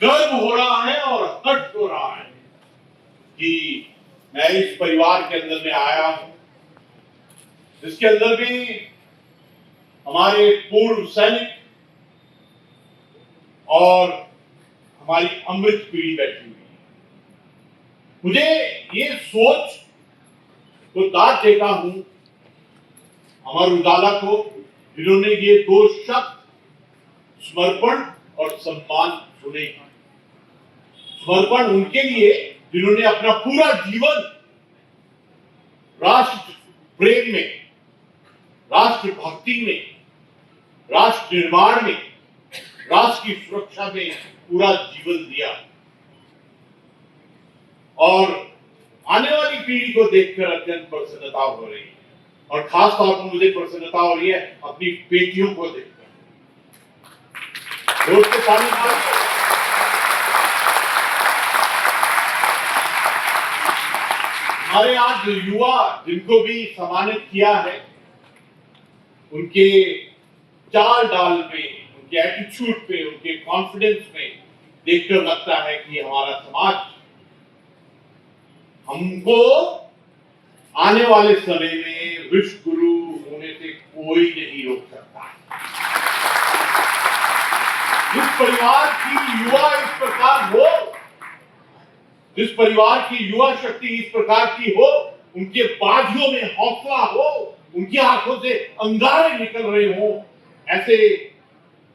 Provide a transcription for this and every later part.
गर्व हो रहा है और हर्ष हो रहा है कि मैं इस परिवार के अंदर में आया हूं, जिसके अंदर में हमारे पूर्व सैनिक और हमारी अमृत पीढ़ी बैठी हुई है। मुझे ये सोच तो दाद देता हूं अमर उजाला को, जिन्होंने ये दो शब्द समर्पण और सम्मान चुने। समर्पण उनके लिए जिन्होंने अपना पूरा जीवन राष्ट्र प्रेम में, राष्ट्र भक्ति में, राष्ट्र निर्माण में, राष्ट्र की सुरक्षा में पूरा जीवन दिया। और आने वाली पीढ़ी को देखकर अत्यंत प्रसन्नता हो रही है, और खास तौर पर मुझे प्रसन्नता हो रही है अपनी बेटियों को देखकर। हमारे आज युवा जिनको भी सम्मानित किया है, उनके चाल डाल में, उनके एटीट्यूड पे, उनके कॉन्फिडेंस में देखकर लगता है कि हमारा समाज हमको आने वाले समय में विश्व गुरु होने से कोई नहीं रोक सकता। जिस परिवार की युवा इस प्रकार हो, जिस परिवार की युवा शक्ति इस प्रकार की हो, उनके बाजुओं में हौसला हो, उनकी आंखों से अंगारे निकल रहे हो, ऐसे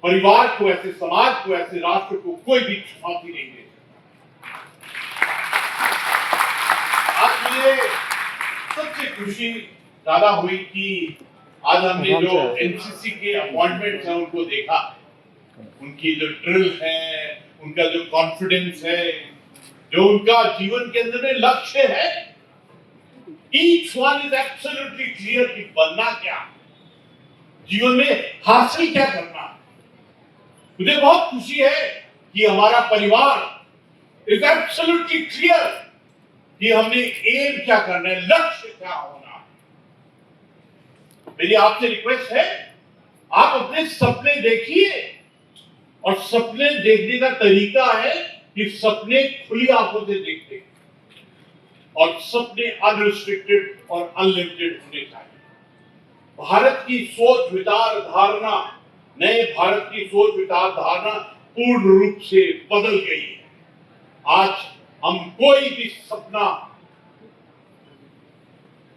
परिवार को, ऐसे समाज को, ऐसे राष्ट्र को कोई भी चुनौती नहीं दे सकता। आज मुझे सबसे खुशी ज्यादा हुई कि आज हमने जो एनसीसी के अपॉइंटमेंट्स हैं उनको देखा, उनकी जो ड्रिल है, उनका जो कॉन्फिडेंस है, जो उनका जीवन के अंदर में लक्ष्य है, each one is absolutely clear कि बनना क्या, जीवन में हासिल क्या करना। मुझे बहुत खुशी है कि हमारा परिवार is absolutely clear कि हमने एम क्या करना है, लक्ष्य क्या होना है। मेरी आपसे रिक्वेस्ट है, आप अपने सपने देखिए, और सपने देखने का तरीका है कि सपने खुली आंखों से देखते, और सपने अनरिस्ट्रिक्टेड और अनलिमिटेड होने चाहिए। भारत की सोच विचार धारणा, नए भारत की सोच विचार धारणा पूर्ण रूप से बदल गई है। आज हम कोई भी सपना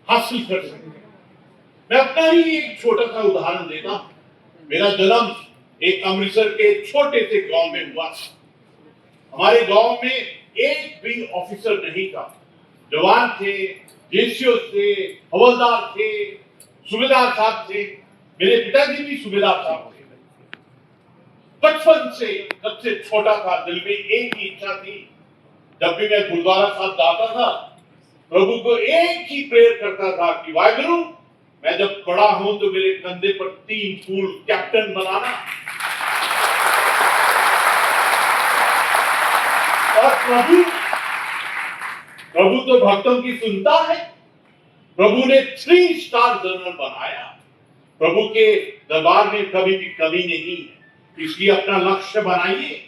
हासिल कर सकते हैं। मैं अपना ही एक छोटा सा उदाहरण देता हूं। मेरा जन्म एक अमृतसर के छोटे से गांव में हुआ। हमारे गांव में एक भी ऑफिसर नहीं था। जवान थे, जेसीओ थे, हवलदार थे, सूबेदार साहब थे। मेरे पिताजी भी सूबेदार साहब थे। बचपन से सबसे छोटा था, दिल में एक ही इच्छा थी, जब भी मैं गुरुद्वारा साहब जाता था, प्रभु को एक ही प्रेयर करता था कि वाहिगुरु, मैं जब बड़ा हूं तो मेरे कंधे पर 3 फूल कैप्टन बनाना। और प्रभु तो भक्तों की सुनता है। प्रभु ने 3 स्टार जनरल बनाया। प्रभु के दरबार में कभी भी कमी नहीं है। इसलिए अपना लक्ष्य बनाइए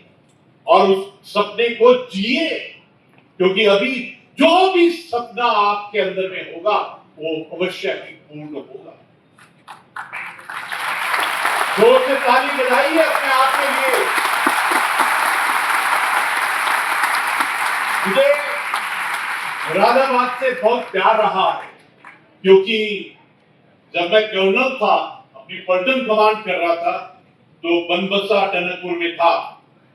और उस सपने को जिए, क्योंकि अभी जो भी सपना आपके अंदर में होगा वो अवश्य ही पूर्ण होगा। जोर से ताली बजाइए अपने आप के लिए। मुझे मुरादाबाद से बहुत प्यार रहा है, क्योंकि जब मैं कर्नल था, अपनी पलटन कमांड कर रहा था, तो बनबसा टनकपुर में था।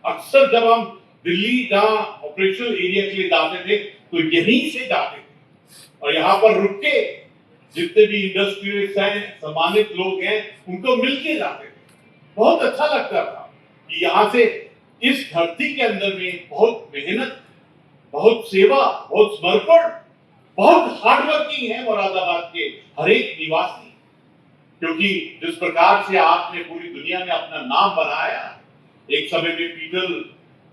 अक्सर जब हम दिल्ली जहां ऑपरेशनल एरिया के लिए जाते थे तो यहीं से जाते थे, और यहाँ पर रुक के जितने भी इंडस्ट्रियलिस्ट हैं, सम्मानित लोग हैं, उनको मिलके जाते थे। बहुत अच्छा लगता था कि यहाँ से इस धरती के अंदर में बहुत मेहनत, बहुत सेवा, बहुत समर्पण, बहुत हार्डवर्किंग है मुरादाबाद के हर एक निवासी। क्योंकि जिस प्रकार से आपने पूरी दुनिया में अपना नाम बनाया, एक समय में पीटल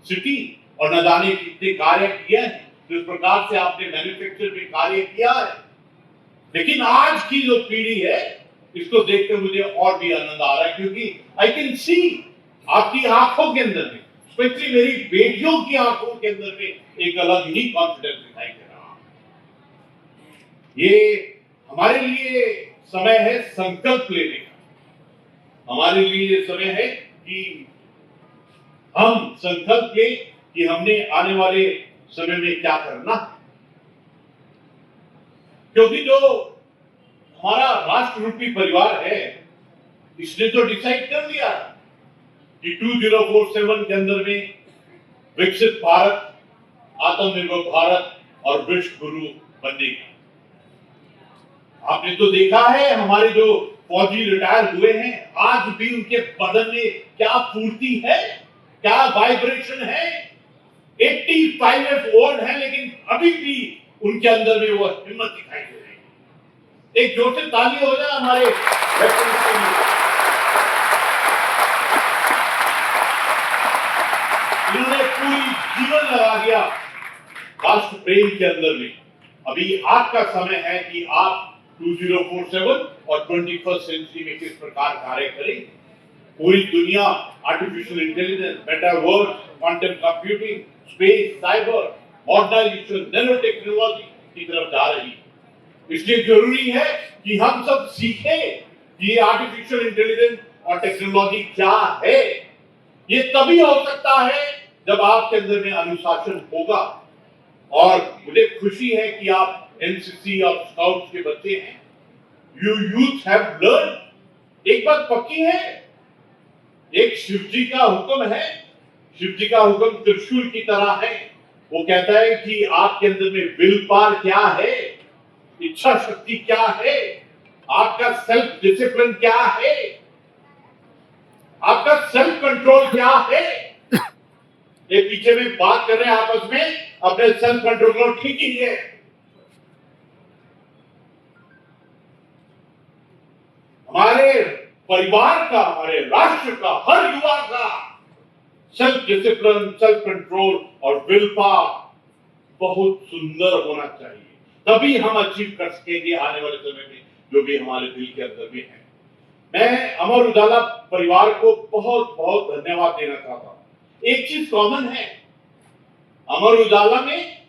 सिटी, और न जाने कितने कार्य किए हैं, जिस प्रकार से आपने मैन्युफैक्चर में कार्य किया है, लेकिन आज की जो पीढ़ी है, इसको देखकर मुझे और भी आनंद आ रहा है, क्योंकि आई कैन सी आपकी आंखों के अंदर में स्पेशली मेरी बेटियों की आंखों के अंदर में एक अलग ही कॉन्फिडेंस दिखाई दे रहा। ये हमारे लिए समय है संकल्प लेने का। हमारे लिए ये समय है कि हम संकल्प लें कि हमने आने वाले समय में क्या करना है, क्योंकि जो हमारा राष्ट्र रूपी परिवार है इसने तो डिसाइड कर लिया कि 2047 के अंदर में विकसित भारत, आत्मनिर्भर भारत और विश्व गुरु बनने का। आपने तो देखा है हमारे जो फौजी रिटायर हुए हैं, आज भी उनके बदन में क्या फूर्ति है, क्या वाइब्रेशन है। 85 इयर्स ओल्ड है, लेकिन अभी भी उनके अंदर में वो हिम्मत दिखाई दे रही है। एक जोर से ताली हो जाए हमारे वेटरन्स के लिए। इन्होंने पूरी जीवन लगा दिया राष्ट्र प्रेम के अंदर में। अभी आपका समय है कि आप 2047 और 21st सेंचुरी में किस प्रकार कार्य करें। पूरी दुनिया artificial intelligence, metaverse, quantum computing, space, cyber, modernisation, nano technology की तरफ जा रही है। इसलिए जरूरी है कि हम सब सीखें कि आर्टिफिशियल इंटेलिजेंस और टेक्नोलॉजी क्या है। ये तभी हो सकता है जब आपके अंदर में अनुशासन होगा। और मुझे खुशी है कि आप एनसीसी और स्काउट्स के बच्चे हैं। You youth have learn. एक बात पक्की है, एक शिव जी का हुक्म है। शिव जी का हुक्म त्रिशूल की तरह है। वो कहता है कि आपके अंदर में विल पावर क्या है, इच्छा शक्ति क्या है, आपका सेल्फ डिसिप्लिन क्या है, आपका सेल्फ कंट्रोल क्या है। ये पीछे में बात कर रहे हैं आपस में, अपने सेल्फ कंट्रोल को ठीक कीजिए। हमारे परिवार का, हमारे राष्ट्र का, हर युवा का सेल्फ डिसिप्लिन, सेल्फ कंट्रोल और विल पावर बहुत सुंदर होना चाहिए। तभी हम अचीव कर सकेंगे आने वाले समय में जो भी हमारे दिल के अंदर में है। मैं अमर उजाला परिवार को बहुत बहुत धन्यवाद देना चाहता हूं। एक चीज कॉमन है अमर उजाला में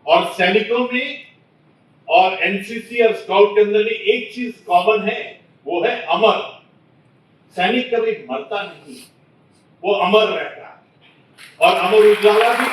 और सैनिकों में और एनसीसी और स्काउट के अंदर में, एक चीज कॉमन है, वो है अमर। सैनिक कभी मरता नहीं, वो अमर रहता है। और अमर उजाला भी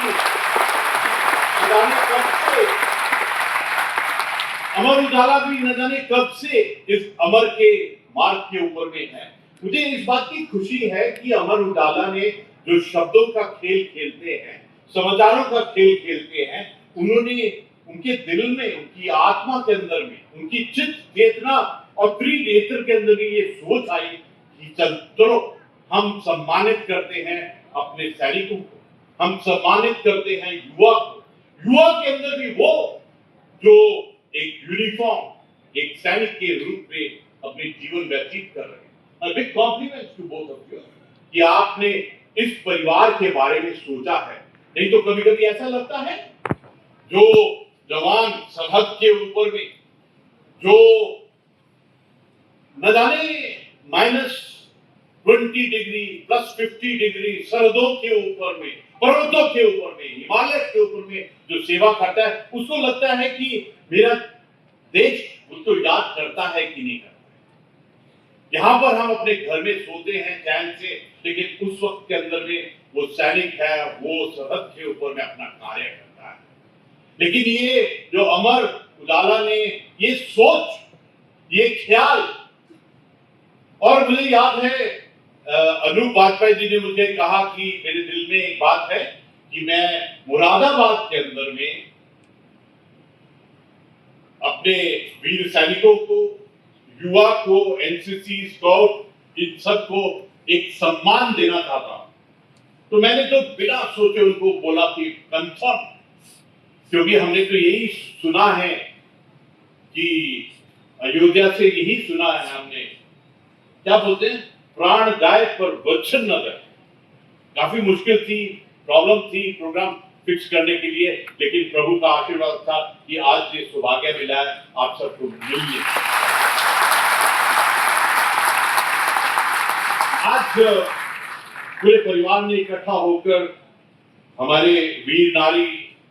न जाने कब से इस अमर के मार्ग के ऊपर में है। मुझे इस बात की खुशी है कि अमर उजाला ने जो शब्दों का खेल खेलते हैं, समाचारों का खेल खेलते हैं, उन्होंने उनके दिल में, उनकी आत्मा के अंदर में, उनकी चित्त चेतना और त्रिनेत्र के अंदर में ये सोच आई कि चलो हम सम्मानित करते हैं अपने सैनिकों को, हम सम्मानित करते हैं युवा को। युवा के अंदर भी वो जो एक यूनिफॉर्म, एक सैनिक के रूप में अपने जीवन व्यतीत कर रहे हैं। Big compliments to both of you कि आपने इस परिवार के बारे में सोचा है। नहीं तो कभी कभी ऐसा लगता है जो जवान सरहद के ऊपर में जो न जाने -20 डिग्री, +50 डिग्री सरहदों के ऊपर में, पर्वतों के ऊपर में, हिमालय के ऊपर में जो सेवा करता है, उसको लगता है कि मेरा देश उसको याद करता है कि नहीं करता है। यहां पर हम अपने घर में सोते हैं चैन से, लेकिन उस वक्त के अंदर में वो सैनिक है, वो सरहद के ऊपर में अपना कार्य करता है। लेकिन ये जो अमर उजाला ने ये सोच, ये ख्याल, और मुझे याद है अनूप वाजपेयी जी ने मुझे कहा कि मेरे दिल में एक बात है कि मैं मुरादाबाद के अंदर में अपने वीर सैनिकों को, युवा को, एनसीसी, स्काउट, इन सबको एक सम्मान देना चाहता हूं। तो मैंने तो बिना सोचे उनको बोला कि कंफर्म, क्योंकि हमने तो यही सुना है कि अयोध्या से यही सुना है हमने, क्या बोलते हैं, प्राण गाय पर वचन न गए। काफी मुश्किल थी, प्रॉब्लम थी प्रोग्राम फिक्स करने के लिए, लेकिन प्रभु का आशीर्वाद था कि आज ये सौभाग्य मिला है आप सबको मिलने। आज पूरे परिवार ने इकट्ठा होकर हमारे वीर नारी,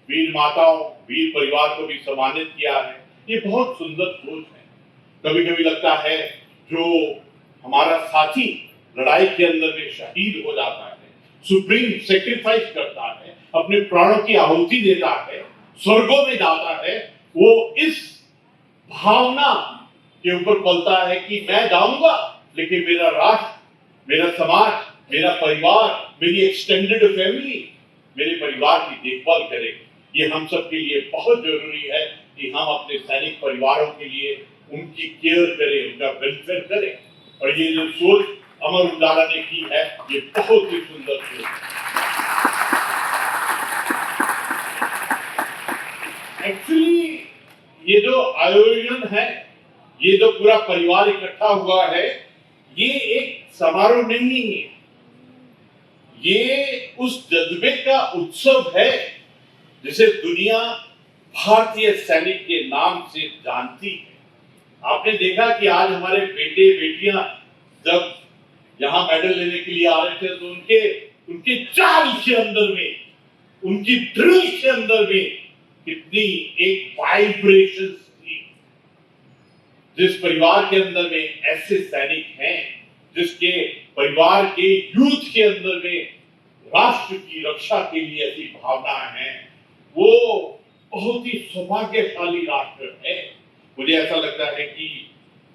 वीर माताओं, वीर परिवार को भी सम्मानित किया है। ये बहुत सुंदर सोच है। कभी कभी लगता है जो हमारा साथी लड़ाई के अंदर में शहीद हो जाता है, सुप्रीम सेक्रीफाइस करता है, अपने प्राणों की आहुति देता है, स्वर्गों में जाता है, वो इस भावना के ऊपर पलता है कि मैं जाऊंगा लेकिन मेरा राष्ट्र, मेरा समाज, मेरा परिवार, मेरी एक्सटेंडेड फैमिली मेरे परिवार की देखभाल करेगी। ये हम सब के लिए बहुत जरूरी है कि हम अपने सैनिक परिवारों के लिए उनकी केयर करें, उनका वेलफेयर करें। और ये जो सोच अमर उजाला ने की है, ये बहुत ही सुंदर सोच है। एक्चुअली ये जो आयोजन है, ये जो पूरा परिवार इकट्ठा हुआ है, ये एक समारोह नहीं है, ये उस जज्बे का उत्सव है जिसे दुनिया भारतीय सैनिक के नाम से जानती है। आपने देखा कि आज हमारे बेटे बेटियां जब यहां मेडल लेने के लिए आ रहे थे तो उनके चाल के अंदर में, उनकी ड्रिल के अंदर में कितनी एक वाइब्रेशन थी। जिस परिवार के अंदर में ऐसे सैनिक हैं, जिसके परिवार के यूथ के अंदर में राष्ट्र की रक्षा के लिए ऐसी भावना है, वो बहुत ही सौभाग्यशाली राष्ट्र है। मुझे ऐसा लगता है कि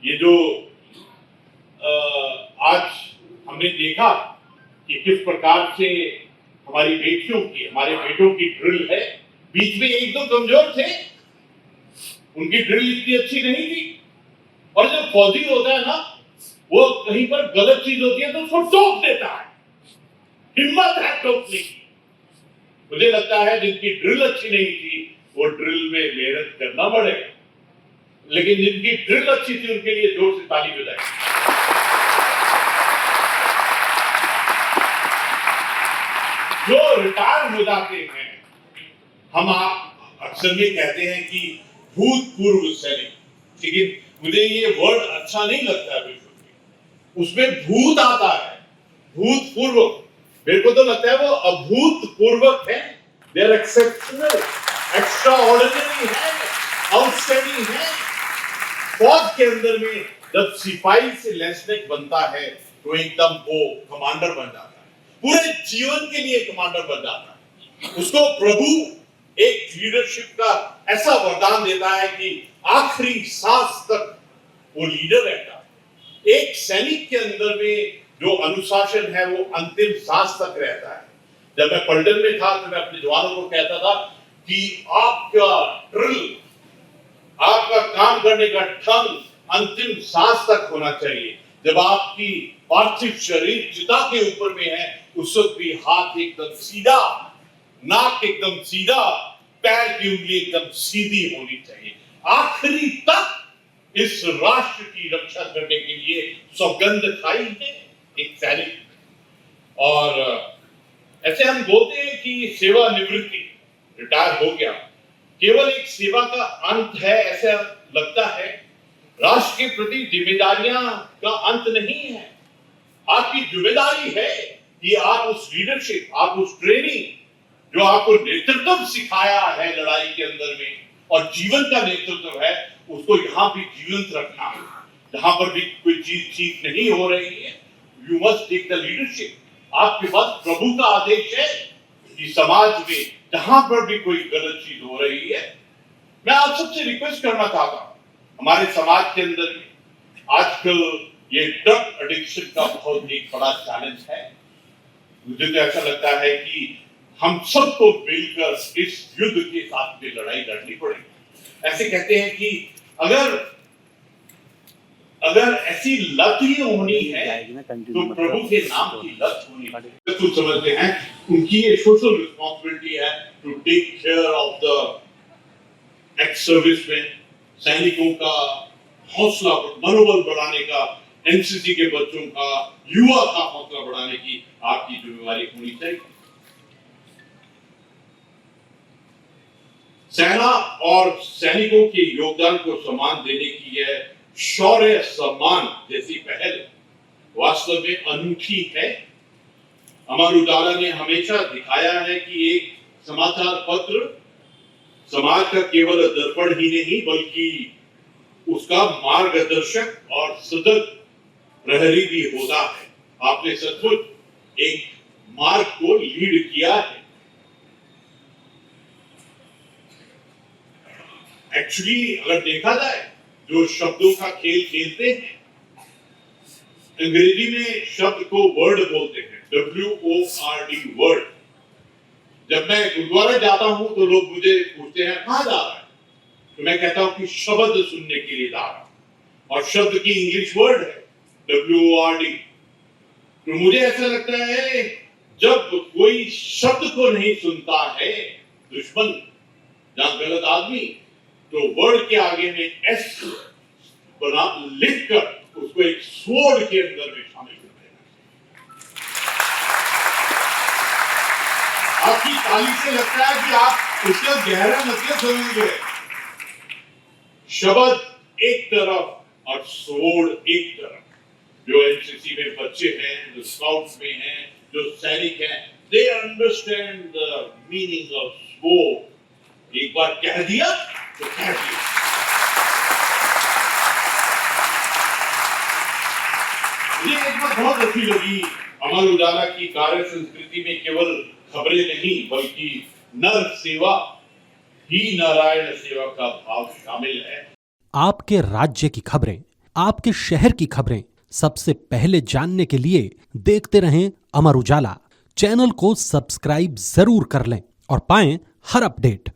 ये जो आज हमने देखा कि किस प्रकार से हमारी बेटियों की, हमारे बेटों की ड्रिल है। बीच में एक दो कमजोर थे, उनकी ड्रिल इतनी अच्छी नहीं थी। और जब फौजी होता है ना, वो कहीं पर गलत चीज होती है तो उसको टोक देता है, हिम्मत है टोकने की। मुझे लगता है जिनकी ड्रिल अच्छी नहीं थी, वो ड्रिल में मेहनत करना पड़ेगा, लेकिन जिनकी ड्रिल अच्छी थी उनके लिए जोर से ताली बजाएं। जो रिटायर हो जाते हैं, हम आप अक्सर में कहते हैं कि भूतपूर्व सैनिक, लेकिन मुझे ये वर्ड अच्छा नहीं लगता है बिल्कुल। उसमें भूत आता है, भूतपूर्व। मेरे को तो लगता है वो अभूतपूर्वक है। दे आर एक्सेप्शनल, एक्स्ट्राऑर्डिनरी है, आउटस्टैंडिंग है। फौज के अंदर में जब सिपाही से लेफ्टिनेंट बनता है तो एकदम वो कमांडर बन जाता है, पूरे जीवन के लिए कमांडर बन जाता है। उसको प्रभु एक लीडरशिप का ऐसा वरदान देता है कि आखिरी सांस तक वो लीडर रहता है। एक सैनिक के अंदर में जो अनुशासन है वो अंतिम सांस तक रहता है। जब मैं पलटन में था तो मैं अपने जवानों को कहता था कि आपका ड्रिल, आपका काम करने का ढंग अंतिम सांस तक होना चाहिए। जब आपकी पार्थिव शरीर चिता के ऊपर में है, उस वक्त भी हाथ एकदम सीधा, नाक एकदम सीधा, पैर की उंगली एकदम सीधी होनी चाहिए। आखिरी तक इस राष्ट्र की रक्षा करने के लिए सौगंध खाई है एक सैनिक। और ऐसे हम बोलते हैं कि सेवानिवृत्ति, रिटायर हो गया, केवल एक सेवा का अंत है, ऐसा लगता है। राष्ट्र के प्रति जिम्मेदारियां का अंत नहीं है। आपकी जिम्मेदारी है कि आप उस लीडरशिप, आप उस ट्रेनिंग, जो आपको नेतृत्व सिखाया है लड़ाई के अंदर में और जीवन का नेतृत्व है, उसको यहाँ भी जीवंत रखना है। जहां पर भी कोई चीज ठीक नहीं हो रही है, you must take the leadership. आपके पास प्रभु का आदेश है कि समाज में जहां पर भी कोई गलत चीज हो रही है, मैं आप सबसे रिक्वेस्ट करना चाहता हूं। हमारे समाज के अंदर में आजकल ये ड्रग एडिक्शन का बहुत एक बड़ा चैलेंज है। मुझे तो ऐसा लगता है कि हम सबको मिलकर इस युद्ध के साथ में लड़ाई लड़नी पड़ेगी। ऐसे कहते हैं कि अगर ऐसी लत ही होनी है तो प्रभु के नाम की लत होनी है। तो समझते हैं उनकी ये सोशल रिस्पॉन्सिबिलिटी है to take care of the ex servicemen. सैनिकों का हौसला, मनोबल बढ़ाने का, एनसीसी के बच्चों का, युवा का हौसला बढ़ाने की आपकी जिम्मेवारी होनी चाहिए। सेना और सैनिकों के योगदान को सम्मान देने की यह शौर्य सम्मान जैसी पहल वास्तव में अनूठी है। अमर उजाला ने हमेशा दिखाया है कि एक समाचार पत्र समाज का केवल दर्पण ही नहीं बल्कि उसका मार्गदर्शक और सतत प्रहरी भी होता है। आपने सचमुच एक मार्ग को लीड किया है। एक्चुअली अगर देखा जाए जो शब्दों का खेल खेलते हैं, अंग्रेजी में शब्द को वर्ड बोलते हैं, WORD वर्ड। जब मैं गुरुद्वारा जाता हूं तो लोग मुझे पूछते हैं कहां जा रहा है, तो मैं कहता हूं कि शब्द सुनने के लिए जा रहा हूं, और शब्द की इंग्लिश वर्ड है WORD। तो मुझे ऐसा लगता है जब कोई शब्द को नहीं सुनता है दुश्मन या गलत आदमी, तो वर्ड के आगे में S बना लिखकर उसको एक स्वॉर्ड के अंदर में शामिल कर देना। आपकी ताली से लगता है कि आप उसका गहरा मतलब समझ गए। शब्द एक तरफ और स्वॉर्ड एक तरफ। जो एनसीसी में बच्चे हैं, जो स्काउट्स में हैं, जो सैनिक हैं, they understand the meaning of sword. एक बार कह दिया तो कह दिया। मुझे एक बात बहुत अच्छी लगी, अमर उजाला की कार्य संस्कृति में केवल खबरें नहीं बल्कि नर सेवा ही नारायण सेवा का भाव शामिल है। आपके राज्य की खबरें, आपके शहर की खबरें सबसे पहले जानने के लिए देखते रहें अमर उजाला। चैनल को सब्सक्राइब जरूर कर लें और पाएं हर अपडेट।